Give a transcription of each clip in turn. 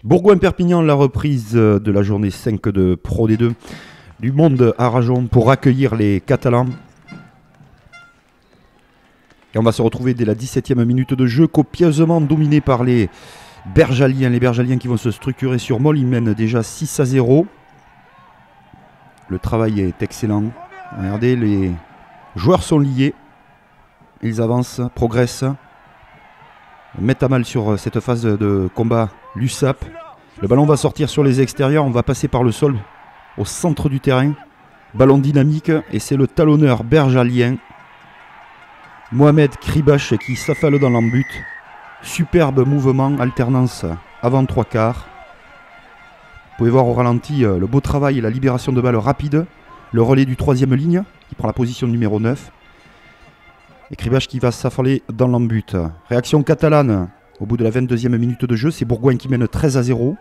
Bourgoin-Perpignan, la reprise de la journée 5 de Pro D2 du Monde à Rajon pour accueillir les Catalans. Et on va se retrouver dès la 17e minute de jeu, copieusement dominé par les Bergaliens. Les Bergaliens qui vont se structurer sur Moll, ils mènent déjà 6-0. Le travail est excellent. Regardez, les joueurs sont liés. Ils avancent, progressent. Mettent à mal sur cette phase de combat l'USAP. Le ballon va sortir sur les extérieurs. On va passer par le sol au centre du terrain. Ballon dynamique et c'est le talonneur bergalien Mohamed Kribash qui s'affale dans l'embut. Superbe mouvement, alternance avant 3/4. Vous pouvez voir au ralenti le beau travail et la libération de balles rapide. Le relais du 3e ligne qui prend la position numéro 9. Et Kribash qui va s'affaler dans l'embut. Réaction catalane au bout de la 22e minute de jeu. C'est Bourgoin qui mène 13-0.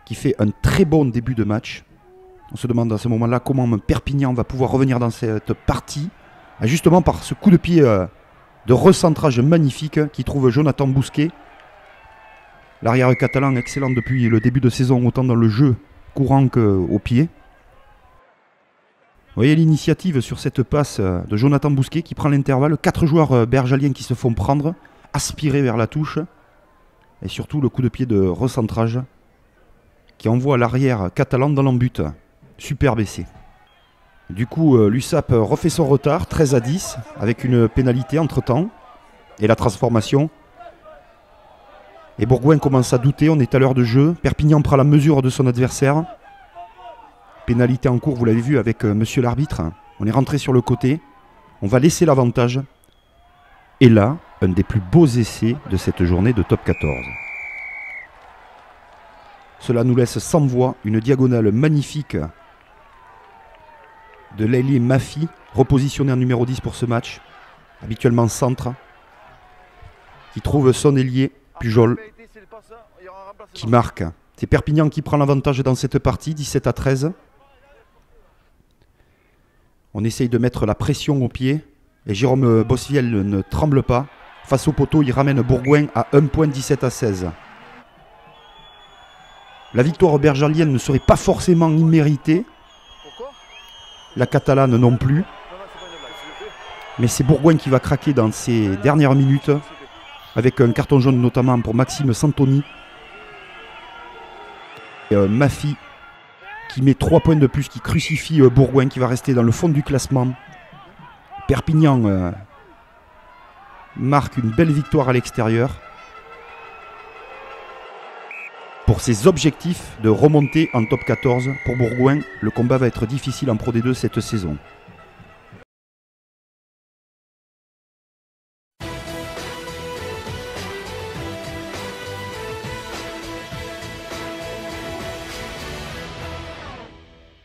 Qui fait un très bon début de match. On se demande à ce moment-là comment Perpignan va pouvoir revenir dans cette partie. Justement par ce coup de pied de recentrage magnifique qui trouve Jonathan Bousquet. L'arrière catalan excellent depuis le début de saison, autant dans le jeu courant qu'au pied. Vous voyez l'initiative sur cette passe de Jonathan Bousquet qui prend l'intervalle. 4 joueurs bergaliens qui se font prendre, aspirer vers la touche. Et surtout le coup de pied de recentrage qui envoie l'arrière catalan dans l'embut. Superbe essai. Du coup, l'USAP refait son retard, 13-10, avec une pénalité entre-temps. Et la transformation. Et Bourgoin commence à douter, on est à l'heure de jeu. Perpignan prend la mesure de son adversaire. Pénalité en cours, vous l'avez vu avec monsieur l'arbitre. On est rentré sur le côté. On va laisser l'avantage. Et là, un des plus beaux essais de cette journée de top 14. Cela nous laisse sans voix une diagonale magnifique de l'ailier Mafi, repositionné en numéro 10 pour ce match, habituellement centre, qui trouve son ailier Pujol, qui marque. C'est Perpignan qui prend l'avantage dans cette partie, 17-13. On essaye de mettre la pression au pied, et Jérôme Bosviel ne tremble pas. Face au poteau, il ramène Bourgoin à 1 point, 17-16. La victoire bergalienne ne serait pas forcément imméritée. La catalane non plus. Mais c'est Bourgoin qui va craquer dans ces dernières minutes. Avec un carton jaune notamment pour Maxime Santoni. Et Mafi qui met 3 points de plus, qui crucifie Bourgoin qui va rester dans le fond du classement. Perpignan marque une belle victoire à l'extérieur. Pour ses objectifs de remonter en top 14, pour Bourgoin, le combat va être difficile en Pro D2 cette saison.